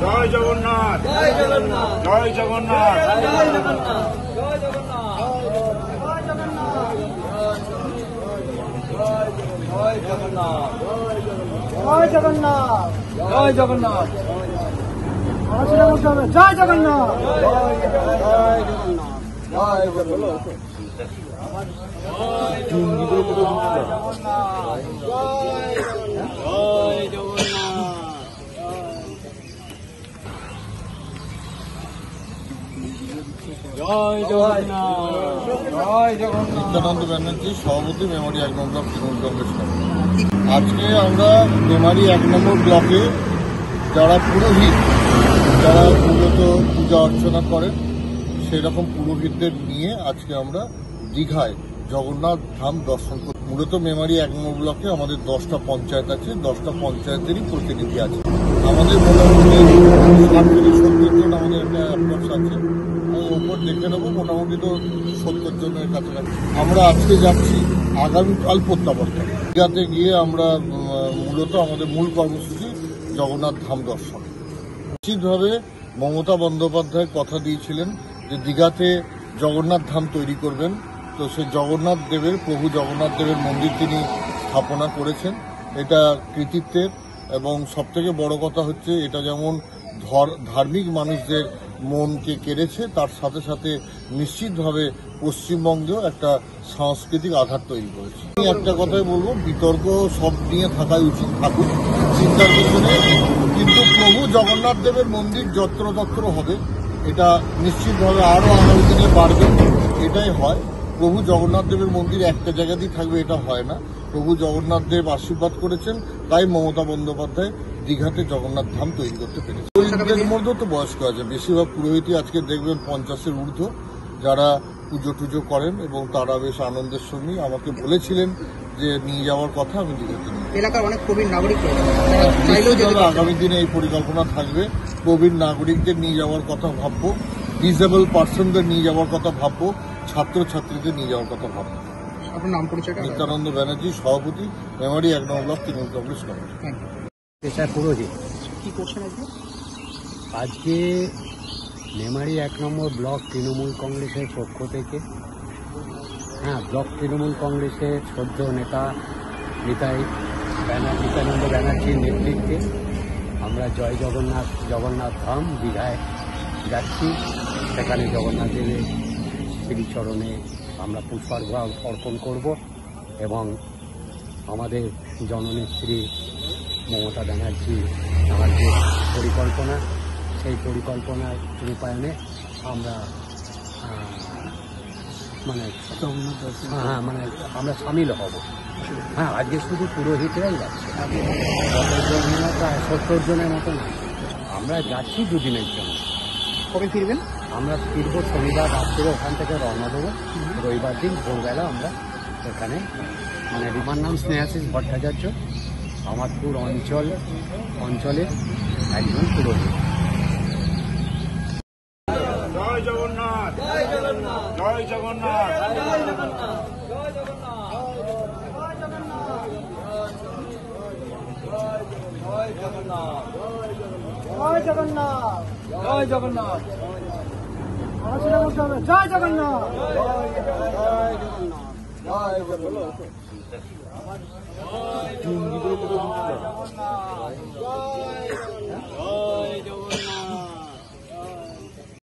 জয় জগন্নাথ, জয় জগন্নাথ, জয় জগন্নাথ, জয় জগন্নাথ, জয় জগন্নাথ, জয় জগন্নাথ, জয় জগন্নাথ, জয় জগন্নাথ, জয় জগন্নাথ, জয় জগন্নাথ। নিত্যানন্দ ব্যানার্জি, সভাপতি, মেমারি 1 নম্বর block Trinamool Congress committee. আজকে আমরা মেমারি 1 নম্বর ব্লকে যারা পুরোহিত, যারা মূলত পূজা অর্চনা করেন, সেরকম পুরোহিতদের নিয়ে আজকে আমরা দীঘায় জগন্নাথ ধাম দর্শন করি। মূলত মেমারি 1 নম্বর ব্লকে আমাদের 10টা পঞ্চায়েত আছে, 10টা পঞ্চায়েতেরই প্রতিনিধি আছে। আমাদের মোটামুটি 60 থেকে 70 জন আমাদের একটা অ্যাপ্রক্স আছে। ওপর দেখে নেবো, মোটামুটি তো 70 জনের কাছাকাছি। আমরা আজকে যাচ্ছি, আগামীকাল প্রত্যাবর্তন। দীঘাতে গিয়ে আমরা মূলত আমাদের মূল কর্মসূচি জগন্নাথ ধাম দর্শন। নিশ্চিতভাবে মমতা বন্দ্যোপাধ্যায় কথা দিয়েছিলেন যে দীঘাতে জগন্নাথ ধাম তৈরি করবেন। তো সেই জগন্নাথ দেবের, প্রভু জগন্নাথ দেবের মন্দির তিনি স্থাপনা করেছেন। এটা কৃতিত্বের, এবং সবথেকে বড় কথা হচ্ছে এটা যেমন ধার্মিক মানুষদের মনকে কেড়েছে, তার সাথে সাথে নিশ্চিতভাবে পশ্চিমবঙ্গেও একটা সাংস্কৃতিক আধার তৈরি করেছে। আমি একটা কথাই বলবো, বিতর্ক সব নিয়ে থাকাই উচিত, থাকুক, চিন্তার পিছনে। কিন্তু প্রভু জগন্নাথ দেবের মন্দির যত্রতত্র হবে, এটা নিশ্চিতভাবে আরও আগামী দিনে বাড়বে। এটাই হয়, প্রভু জগন্নাথ দেবের মন্দির একটা জায়গাতেই থাকবে, এটা হয় না। প্রভু জগন্নাথ দেব আশীর্বাদ করেছেন, তাই মমতা বন্দ্যোপাধ্যায় দীঘাতে জগন্নাথ ধাম তৈরি করতে পেরেছে। পুরোহিতদের মধ্যেও তো বয়স্ক আছে, বেশিরভাগ পুরোহিতই আজকে দেখবেন 50-এর ঊর্ধ্ব, যারা পুজো টুজো করেন, এবং তারা বেশ আনন্দের সঙ্গে আমাকে বলেছিলেন যে নিয়ে যাওয়ার কথা। আমি দীঘাতে নিয়ে এলাকার অনেক প্রবীণ নাগরিক আগামী দিনে এই পরিকল্পনা থাকবে। প্রবীণ নাগরিকদের নিয়ে যাওয়ার কথা ভাববো, ডিসেবল পার্সনদের নিয়ে যাওয়ার কথা ভাববো, ছাত্রছাত্রীদের নিয়ে যাওয়ার কথা ভাববো। আপনার নাম পরিচয়টা? নিত্যানন্দ ব্যানার্জি, সভাপতি, মেমারি 1 নম্বর ব্লক তৃণমূল কংগ্রেস কমিটি। পুরোহিত। কি করছেন আজকে মেমারি 1 নম্বর ব্লক তৃণমূল কংগ্রেসের পক্ষ থেকে, ব্লক তৃণমূল কংগ্রেসের শ্রদ্ধেয় নেতা নিত্যানন্দ ব্যানার্জির নেতৃত্বে আমরা জয় জগন্নাথ ধাম দীঘায় যাচ্ছি। সেখানে জগন্নাথ দেবের শ্রীচরণে আমরা পুষ্পার্ঘ্য অর্পণ করব, এবং আমাদের জননেত্রী মমতা ব্যানার্জি আমার যে পরিকল্পনা, সেই পরিকল্পনার রূপায়ণে আমরা আমরা সামিল হব। আজকে শুধু পুরোহিতরাই যাচ্ছে, প্রায় 70 জনের মতন। আমরা যাচ্ছি 2 দিনের জন্য। কবে ফিরবেন? আমরা ফিরবো শনিবার রাত্রে, ওখান থেকে রওনা দেবো। রবিবার দিন ভোরবেলা আমরা এখানে, আমার নাম স্নেহাশিস ভট্টাচার্য, আমারপুর অঞ্চলের একজন পুরোহিত। জয় জগন্নাথ, জয় জগন্নাথ, জয় জগন্নাথ, জয় জগন্নাথ, জয় জগন্নাথ, জয় জগন্নাথ, জয় জগন্নাথ, জয় জগন্নাথ, জয় জগন্নাথ, জয়